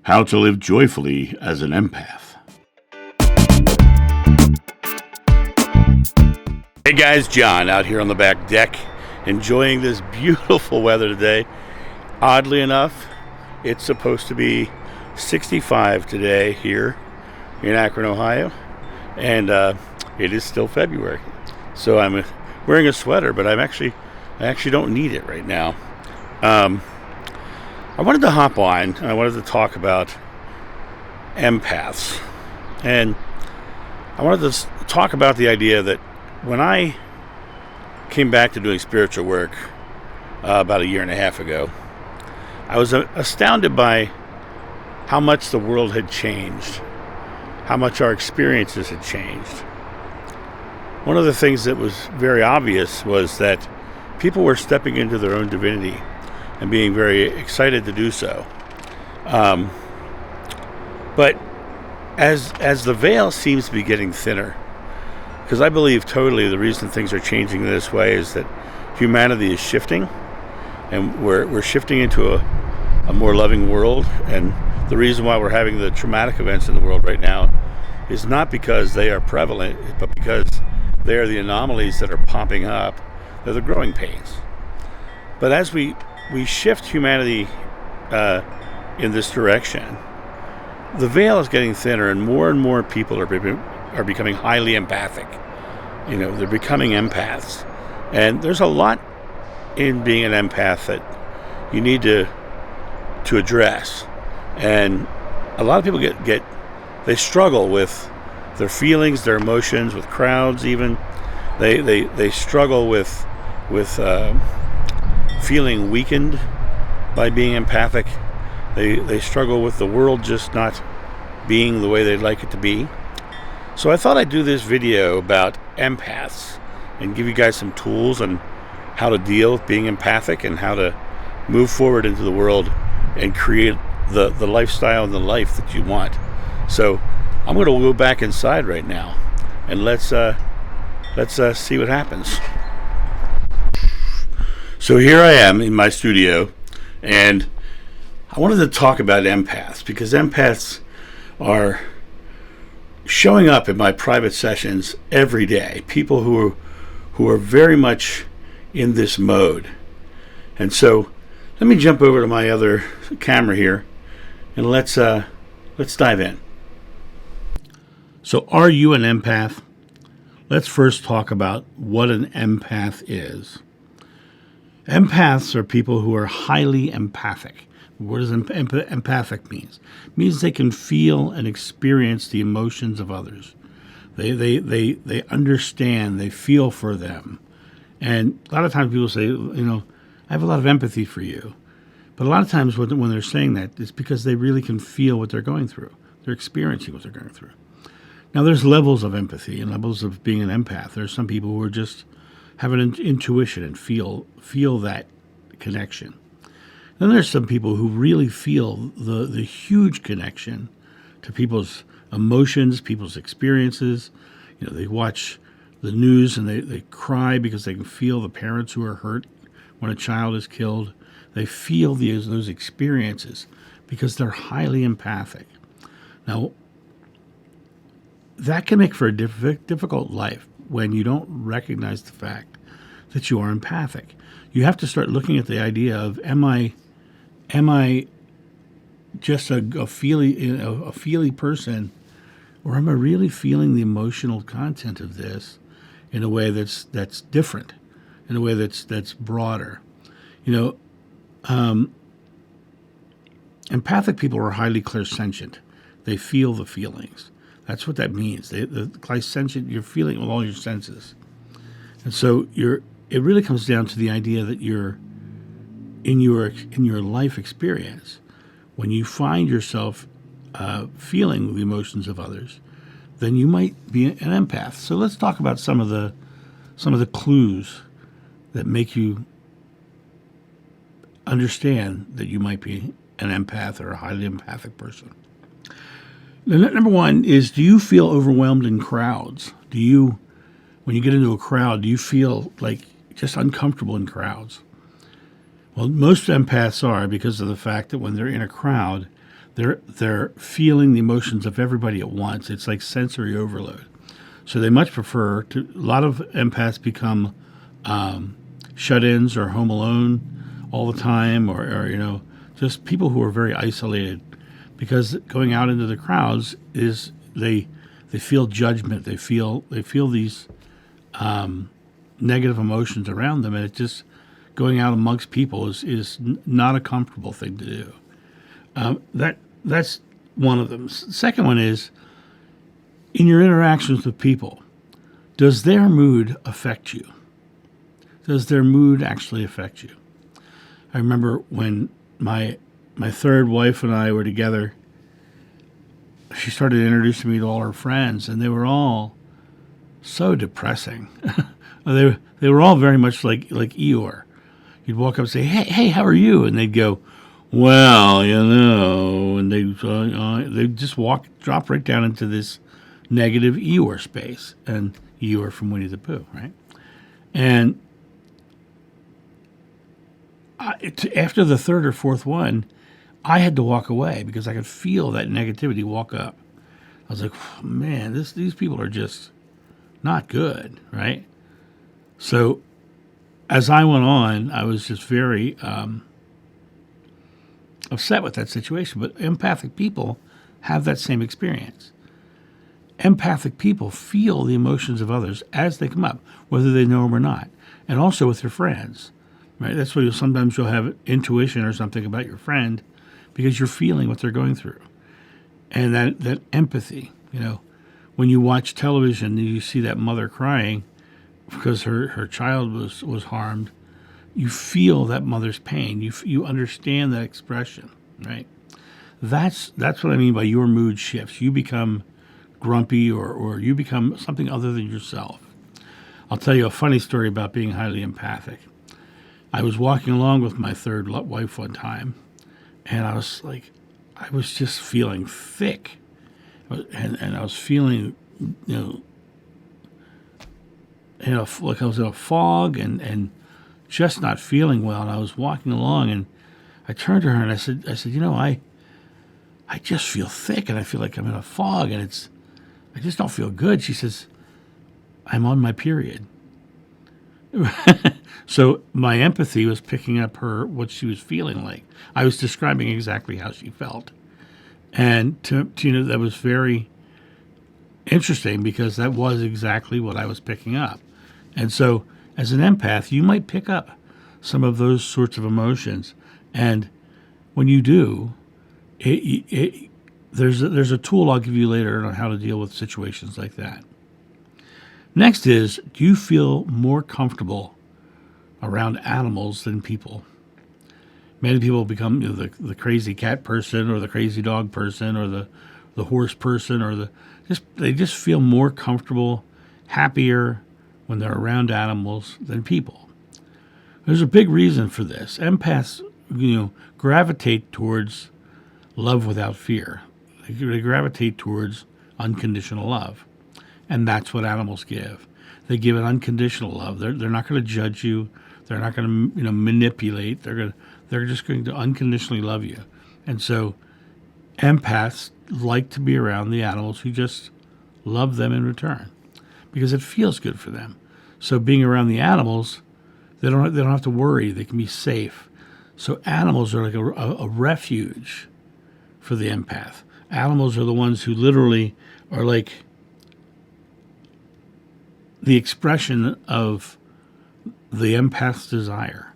How to live joyfully as an empath. Hey guys, John out here on the back deck enjoying this beautiful weather today. Oddly enough, it's supposed to be 65 today here in Akron, Ohio, and it is still February. So I'm wearing a sweater, but I actually don't need it right now. I wanted to hop on and I wanted to talk about empaths. And I wanted to talk about the idea that when I came back to doing spiritual work about a year and a half ago, I was astounded by how much the world had changed, how much our experiences had changed. One of the things that was very obvious was that people were stepping into their own divinity and being very excited to do so. But as the veil seems to be getting thinner, because I believe totally the reason things are changing this way is that humanity is shifting, and we're shifting into a more loving world. And the reason why we're having the traumatic events in the world right now is not because they are prevalent, but because they are the anomalies that are popping up. They're the growing pains. But as we shift humanity in this direction, the veil is getting thinner, and more people are becoming highly empathic. They're becoming empaths, and there's a lot in being an empath that you need to address. And a lot of people they struggle with their feelings, their emotions, with crowds. Even they struggle with feeling weakened by being empathic. They struggle with the world just not being the way they'd like it to be. So I thought I'd do this video about empaths and give you guys some tools on how to deal with being empathic and how to move forward into the world and create the lifestyle and the life that you want. So I'm going to go back inside right now and let's see what happens. So here I am in my studio, and I wanted to talk about empaths because empaths are showing up in my private sessions every day. People who are very much in this mode. And so let me jump over to my other camera here and let's dive in. So are you an empath? Let's first talk about what an empath is. Empaths are people who are highly empathic. What does empathic mean? It means they can feel and experience the emotions of others. They understand, they feel for them. And a lot of times people say, I have a lot of empathy for you. But a lot of times when they're saying that, it's because they really can feel what they're going through. They're experiencing what they're going through. Now, there's levels of empathy and levels of being an empath. There's some people who are just have an intuition and feel that connection. Then there's some people who really feel the huge connection to people's emotions, people's experiences. They watch the news and they cry because they can feel the parents who are hurt when a child is killed. They feel those experiences because they're highly empathic. Now, that can make for a difficult life when you don't recognize the fact that you are empathic. You have to start looking at the idea of, am I just a feely person, or am I really feeling the emotional content of this in a way that's different, in a way that's broader? Empathic people are highly clairsentient. They feel the feelings. That's what that means. The clairsentient, you're feeling with all your senses. And so it really comes down to the idea that you're in your life experience, when you find yourself feeling the emotions of others, then you might be an empath. So let's talk about some of the clues that make you understand that you might be an empath or a highly empathic person. Number one is, do you feel overwhelmed in crowds? When you get into a crowd, do you feel like just uncomfortable in crowds? Well, most empaths are, because of the fact that when they're in a crowd, they're feeling the emotions of everybody at once. It's like sensory overload. So they much prefer to. A lot of empaths become shut-ins or home alone all the time, or just people who are very isolated, because going out into the crowds is they feel judgment. They feel these negative emotions around them, and it just going out amongst people is not a comfortable thing to do. That's one of them. Second one is, in your interactions with people, does their mood affect you? Does their mood actually affect you? I remember when my third wife and I were together, she started introducing me to all her friends, and they were all so depressing. They were all very much like Eeyore. You'd walk up and say, hey, how are you? And they'd go, well, and they just drop right down into this negative Eeyore space. And Eeyore from Winnie the Pooh, right? And after the third or fourth one, I had to walk away because I could feel that negativity walk up. I was like, man, these people are just not good, right? So as I went on, I was just very upset with that situation. But empathic people have that same experience. Empathic people feel the emotions of others as they come up, whether they know them or not, and also with their friends. Right? That's why sometimes you'll have intuition or something about your friend because you're feeling what they're going through. And that empathy, when you watch television and you see that mother crying because her child was harmed, you feel that mother's pain. You understand that expression, right? That's what I mean by your mood shifts. You become grumpy or you become something other than yourself. I'll tell you a funny story about being highly empathic. I was walking along with my third wife one time, and I was just feeling thick, and I was feeling, like I was in a fog and just not feeling well. And I was walking along, and I turned to her and I said, I just feel thick, and I feel like I'm in a fog, and I just don't feel good. She says, I'm on my period. So my empathy was picking up what she was feeling like. I was describing exactly how she felt. And that was very interesting because that was exactly what I was picking up. And so as an empath, you might pick up some of those sorts of emotions. And when you do, there's a tool I'll give you later on how to deal with situations like that. Next is, do you feel more comfortable around animals than people? Many people become the crazy cat person or the crazy dog person or the horse person or they just feel more comfortable, happier when they're around animals than people. There's a big reason for this. Empaths, gravitate towards love without fear. They gravitate towards unconditional love. And that's what animals give. They give an unconditional love. They're not going to judge you. They're not going to manipulate. They're just going to unconditionally love you. And so empaths like to be around the animals who just love them in return because it feels good for them. So being around the animals, they don't have to worry. They can be safe. So animals are like a refuge for the empath. Animals are the ones who literally are like the expression of the empath's desire.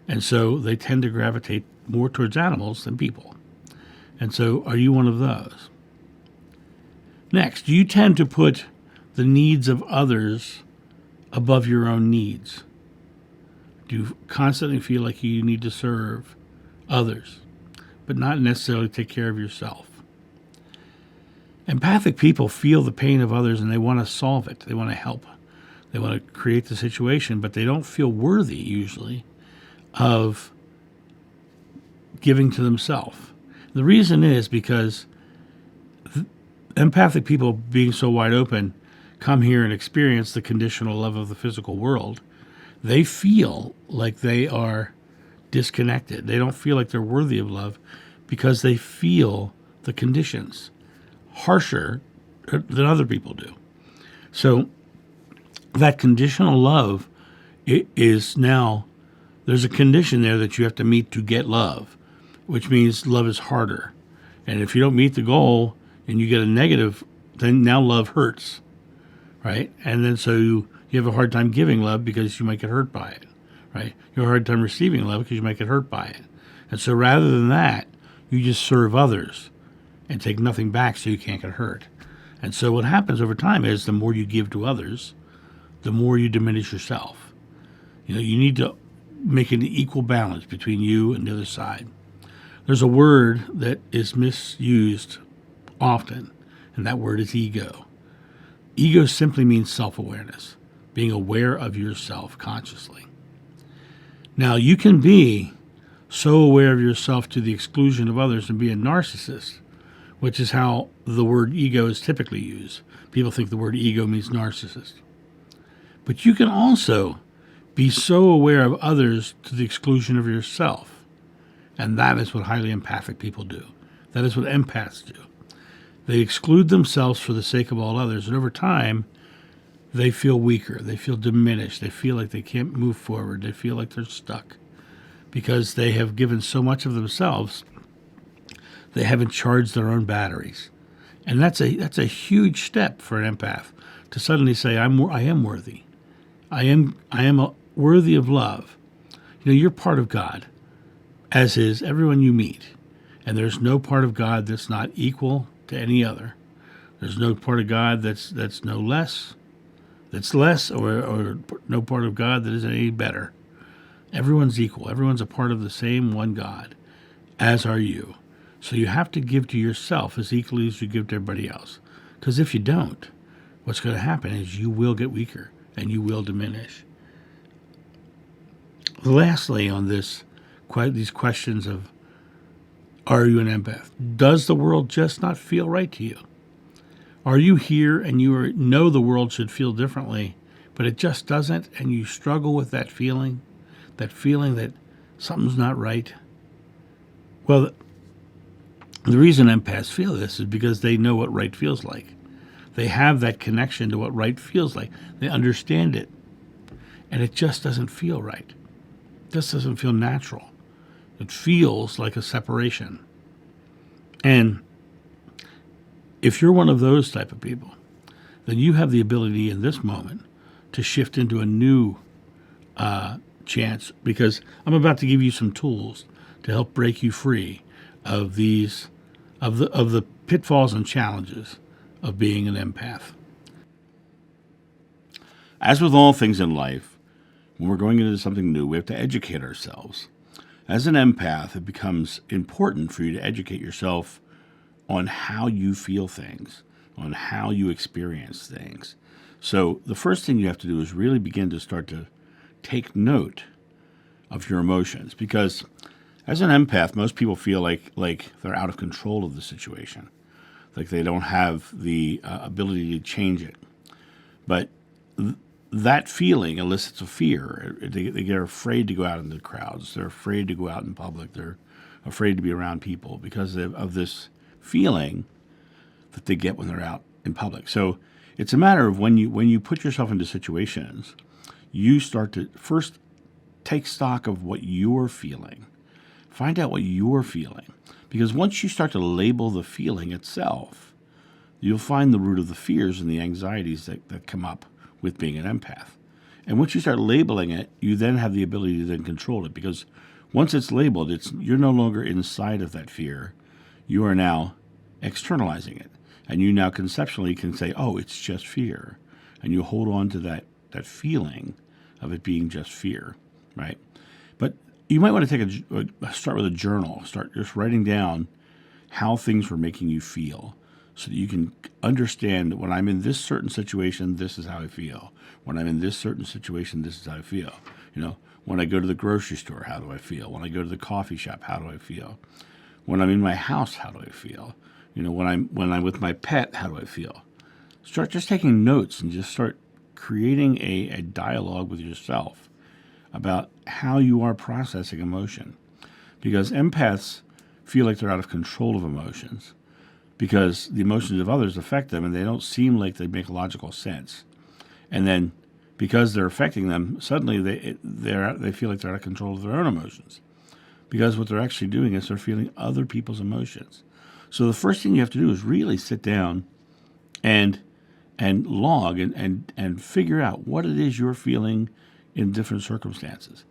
And so they tend to gravitate more towards animals than people. And so are you one of those? Next, do you tend to put the needs of others above your own needs? Do you constantly feel like you need to serve others, but not necessarily take care of yourself? Empathic people feel the pain of others and they want to solve it. They want to help. They want to create the situation, but they don't feel worthy usually of giving to themselves. The reason is because empathic people, being so wide open, come here and experience the conditional love of the physical world. They feel like they are disconnected. They don't feel like they're worthy of love because they feel the conditions harsher than other people do. So that conditional love is now, there's a condition there that you have to meet to get love, which means love is harder. And if you don't meet the goal and you get a negative, then now love hurts, right? And then so you have a hard time giving love because you might get hurt by it, right? You have a hard time receiving love because you might get hurt by it. And so rather than that, you just serve others and take nothing back so you can't get hurt. And so what happens over time is the more you give to others, the more you diminish yourself. You know, you need to make an equal balance between you and the other side. There's a word that is misused often, and that word is ego. Ego simply means self-awareness, being aware of yourself consciously. Now, you can be so aware of yourself to the exclusion of others and be a narcissist, which is how the word ego is typically used. People think the word ego means narcissist. But you can also be so aware of others to the exclusion of yourself. And that is what highly empathic people do. That is what empaths do. They exclude themselves for the sake of all others. And over time, they feel weaker. They feel diminished. They feel like they can't move forward. They feel like they're stuck because they have given so much of themselves, they haven't charged their own batteries. And that's a huge step for an empath to suddenly say, I am worthy. I am worthy of love. You know, you're part of God, as is everyone you meet. And there's no part of God that's not equal to any other. There's no part of God that's no less, that's less, or no part of God that is any better. Everyone's equal. Everyone's a part of the same one God, as are you. So you have to give to yourself as equally as you give to everybody else. Because if you don't, what's going to happen is you will get weaker and you will diminish. Lastly, on these questions of, are you an empath? Does the world just not feel right to you? Are you here and you know the world should feel differently, but it just doesn't, and you struggle with that feeling that something's not right? Well, the reason empaths feel this is because they know what right feels like. They have that connection to what right feels like. They understand it. And it just doesn't feel right. It just doesn't feel natural. It feels like a separation. And if you're one of those type of people, then you have the ability in this moment to shift into a new chance, because I'm about to give you some tools to help break you free of these of the pitfalls and challenges of being an empath. As with all things in life, when we're going into something new, we have to educate ourselves. As an empath, it becomes important for you to educate yourself on how you feel things, on how you experience things. So the first thing you have to do is really begin to start to take note of your emotions, because as an empath, most people feel like they're out of control of the situation, like they don't have the ability to change it. But that feeling elicits a fear. They get afraid to go out into the crowds. They're afraid to go out in public. They're afraid to be around people because of this feeling that they get when they're out in public. So it's a matter of when you put yourself into situations, you start to first take stock of what you're feeling. Find out what you're feeling. Because once you start to label the feeling itself, you'll find the root of the fears and the anxieties that come up with being an empath. And once you start labeling it, you then have the ability to then control it. Because once it's labeled, you're no longer inside of that fear. You are now externalizing it. And you now conceptually can say, oh, it's just fear. And you hold on to that feeling of it being just fear, right? But you might want to start with a journal. Start just writing down how things were making you feel so that you can understand that when I'm in this certain situation, this is how I feel. When I'm in this certain situation, this is how I feel. You know, when I go to the grocery store, how do I feel? When I go to the coffee shop, how do I feel? When I'm in my house, how do I feel? You know, when I'm with my pet, how do I feel? Start just taking notes and just start creating a dialogue with yourself about how you are processing emotion. Because empaths feel like they're out of control of emotions because the emotions of others affect them and they don't seem like they make logical sense. And then because they're affecting them, suddenly they feel like they're out of control of their own emotions. Because what they're actually doing is they're feeling other people's emotions. So the first thing you have to do is really sit down and log and figure out what it is you're feeling in different circumstances.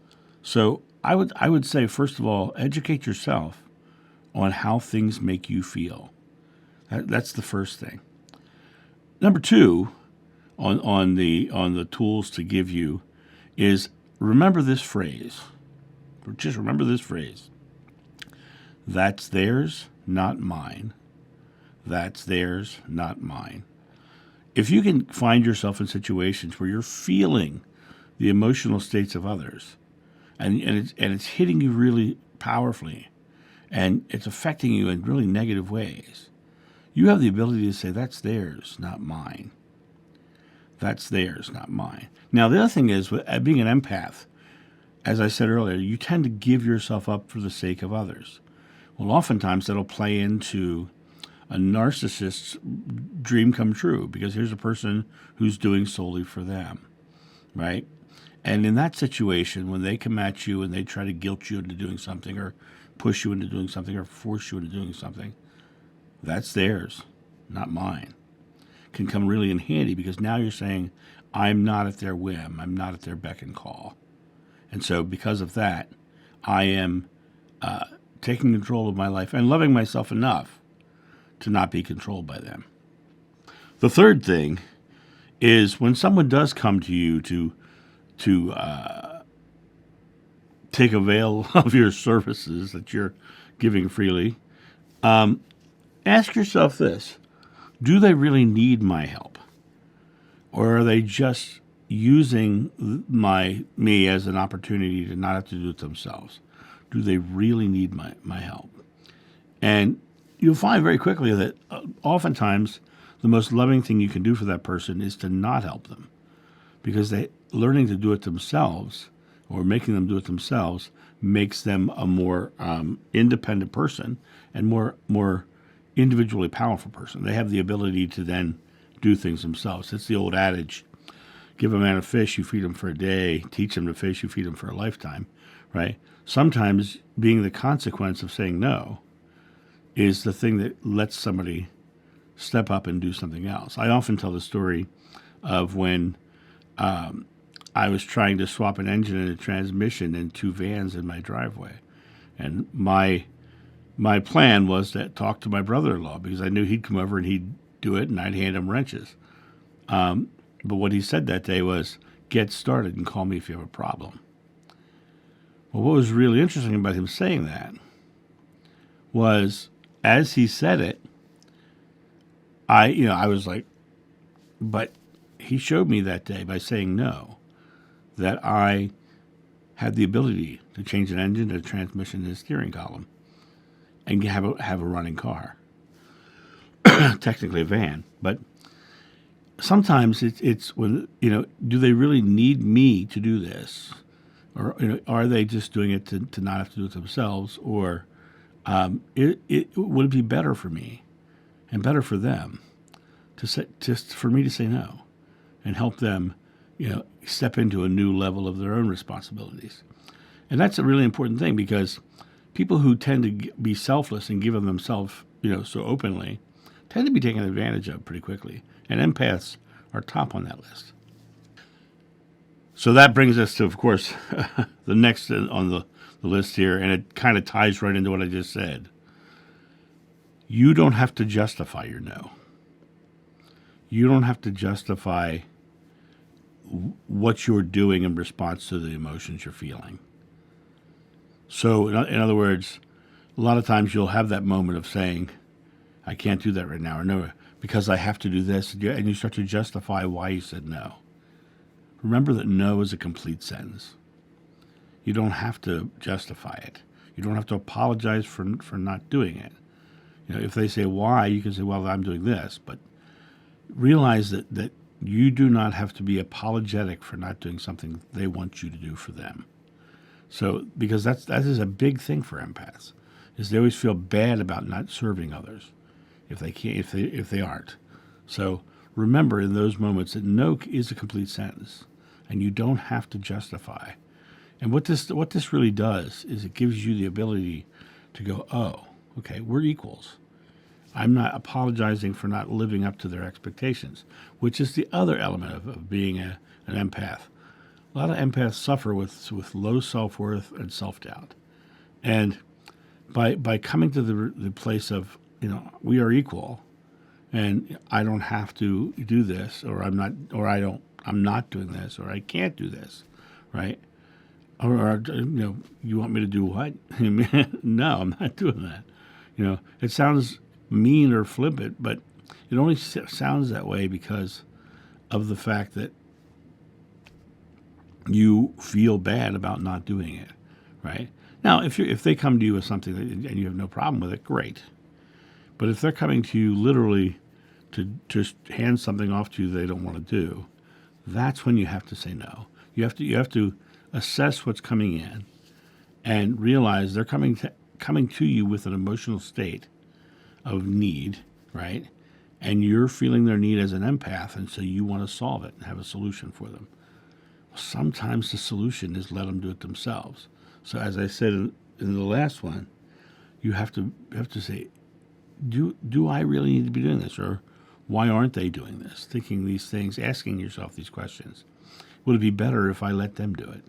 So I would say, first of all, educate yourself on how things make you feel. That's the first thing. Number two, on the tools to give you, is remember this phrase. Just remember this phrase. That's theirs, not mine. That's theirs, not mine. If you can find yourself in situations where you're feeling the emotional states of others, and it's hitting you really powerfully, and it's affecting you in really negative ways, you have the ability to say, that's theirs, not mine. That's theirs, not mine. Now, the other thing is, with being an empath, as I said earlier, you tend to give yourself up for the sake of others. Well, oftentimes that'll play into a narcissist's dream come true, because here's a person who's doing solely for them, right? And in that situation, when they come at you and they try to guilt you into doing something or push you into doing something or force you into doing something, that's theirs, not mine. Can come really in handy, because now you're saying, I'm not at their whim. I'm not at their beck and call. And so because of that, I am taking control of my life and loving myself enough to not be controlled by them. The third thing is, when someone does come to you to take avail of your services that you're giving freely, ask yourself this: do they really need my help? Or are they just using me as an opportunity to not have to do it themselves? Do they really need my help? And you'll find very quickly that oftentimes the most loving thing you can do for that person is to not help them, because learning to do it themselves, or making them do it themselves, makes them a more independent person and more individually powerful person. They have the ability to then do things themselves. It's the old adage, give a man a fish, you feed him for a day. Teach him to fish, you feed him for a lifetime, right? Sometimes being the consequence of saying no is the thing that lets somebody step up and do something else. I often tell the story of when I was trying to swap an engine and a transmission in two vans in my driveway. And my plan was to talk to my brother-in-law, because I knew he'd come over and he'd do it and I'd hand him wrenches. But what he said that day was, get started and call me if you have a problem. Well, what was really interesting about him saying that was, as he said it, I was like, but he showed me that day by saying no, that I had the ability to change an engine, a transmission, and a steering column, and have a running car. Technically a van, but sometimes it's when, do they really need me to do this? Or are they just doing it to not have to do it themselves? Or would it be better for me and better for them for me to say no and help them, step into a new level of their own responsibilities? And that's a really important thing, because people who tend to be selfless and give of themselves, so openly, tend to be taken advantage of pretty quickly. And empaths are top on that list. So that brings us to, of course, the next on the list here, and it kind of ties right into what I just said. You don't have to justify your no. You don't have to justify what you're doing in response to the emotions you're feeling. So, in other words, a lot of times you'll have that moment of saying, I can't do that right now, or no, because I have to do this, and you start to justify why you said no. Remember that no is a complete sentence. You don't have to justify it. You don't have to apologize for not doing it. If they say why, you can say, well, I'm doing this, but realize that you do not have to be apologetic for not doing something they want you to do for them. So, because that is a big thing for empaths, is they always feel bad about not serving others if they can't, if they aren't. So remember in those moments that no is a complete sentence, and you don't have to justify. And what this really does is it gives you the ability to go, oh, okay, we're equals. I'm not apologizing for not living up to their expectations, which is the other element of being an empath. A lot of empaths suffer with low self-worth and self-doubt. And by coming to the place of, we are equal, and I don't have to do this, or I'm not doing this, or I can't do this, right? Or you want me to do what? No, I'm not doing that. It sounds mean or flippant, but it only sounds that way because of the fact that you feel bad about not doing it, right? Now, if they come to you with something and you have no problem with it, great. But if they're coming to you literally to just hand something off to you they don't want to do, that's when you have to say no. You have to assess what's coming in and realize they're coming to you with an emotional state of need, right? And you're feeling their need as an empath, and so you want to solve it and have a solution for them. Sometimes the solution is let them do it themselves. So as I said in the last one, you have to say, do I really need to be doing this, or why aren't they doing this? Thinking these things, asking yourself these questions. Would it be better if I let them do it?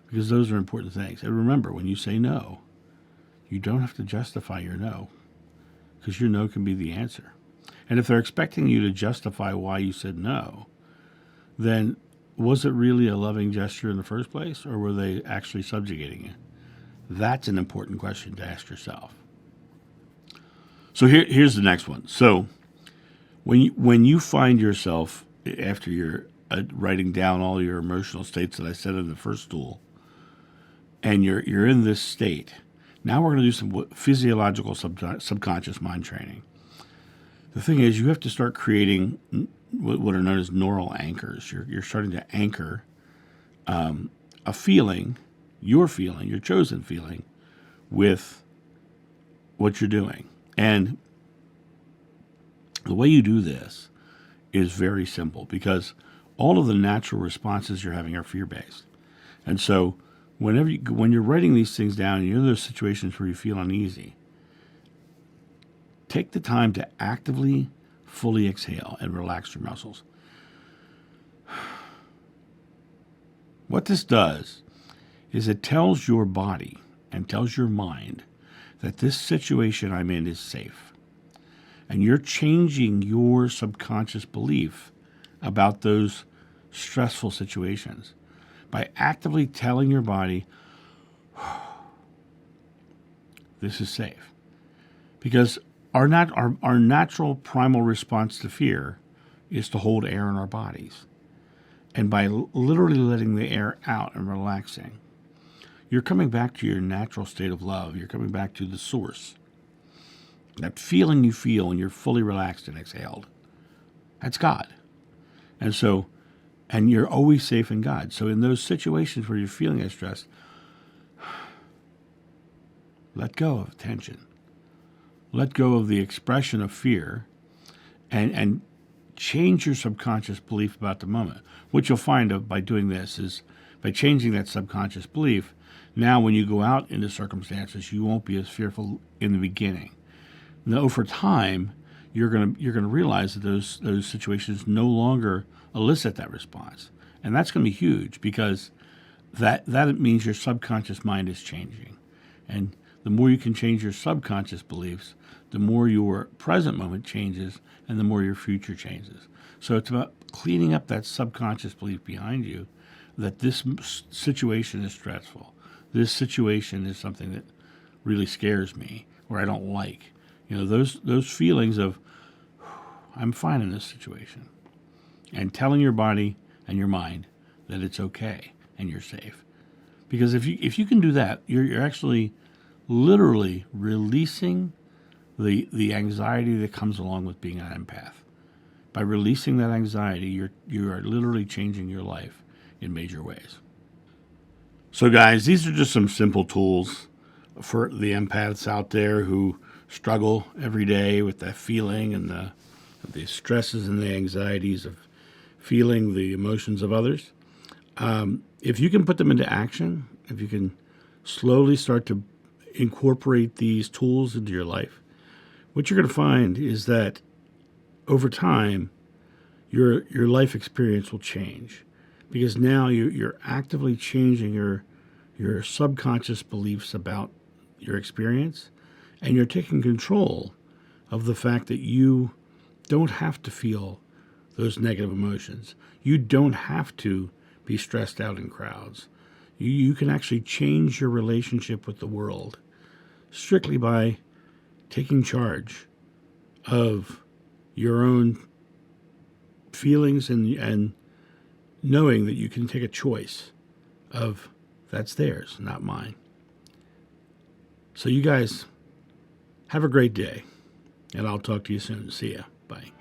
Because those are important things. And remember, when you say no, you don't have to justify your no, because your no can be the answer. And if they're expecting you to justify why you said no, then was it really a loving gesture in the first place, or were they actually subjugating you? That's an important question to ask yourself. So here's the next one. So when you find yourself, after you're writing down all your emotional states that I said in the first tool, and you're in this state, now we're going to do some physiological subconscious mind training. The thing is, you have to start creating what are known as neural anchors. You're starting to anchor a feeling, your chosen feeling, with what you're doing. And the way you do this is very simple, because all of the natural responses you're having are fear-based. And so when you're writing these things down, and you're in those situations where you feel uneasy, take the time to actively, fully exhale and relax your muscles. What this does is it tells your body and tells your mind that this situation I'm in is safe. And you're changing your subconscious belief about those stressful situations by actively telling your body, this is safe. Because our natural primal response to fear is to hold air in our bodies. And by literally letting the air out and relaxing, you're coming back to your natural state of love. You're coming back to the source. That feeling you feel when you're fully relaxed and exhaled. That's God. And you're always safe in God. So in those situations where you're feeling that stress, let go of tension. Let go of the expression of fear and change your subconscious belief about the moment. What you'll find by doing this is by changing that subconscious belief, now when you go out into circumstances, you won't be as fearful in the beginning. Now, over time, you're gonna realize that those situations no longer elicit that response. And that's going to be huge, because that means your subconscious mind is changing. And the more you can change your subconscious beliefs, the more your present moment changes and the more your future changes. So it's about cleaning up that subconscious belief behind you that this situation is stressful. This situation is something that really scares me or I don't like. Those feelings of, I'm fine in this situation. And telling your body and your mind that it's okay and you're safe. Because if you can do that, you're actually literally releasing the anxiety that comes along with being an empath. By releasing that anxiety, you are literally changing your life in major ways. So guys, these are just some simple tools for the empaths out there who struggle every day with that feeling and the stresses and the anxieties of feeling the emotions of others. If you can put them into action, if you can slowly start to incorporate these tools into your life, what you're going to find is that over time, your life experience will change, because now you're actively changing your subconscious beliefs about your experience, and you're taking control of the fact that you don't have to feel those negative emotions. You don't have to be stressed out in crowds. You can actually change your relationship with the world strictly by taking charge of your own feelings and knowing that you can take a choice of that's theirs, not mine. So you guys have a great day, and I'll talk to you soon. See ya. Bye.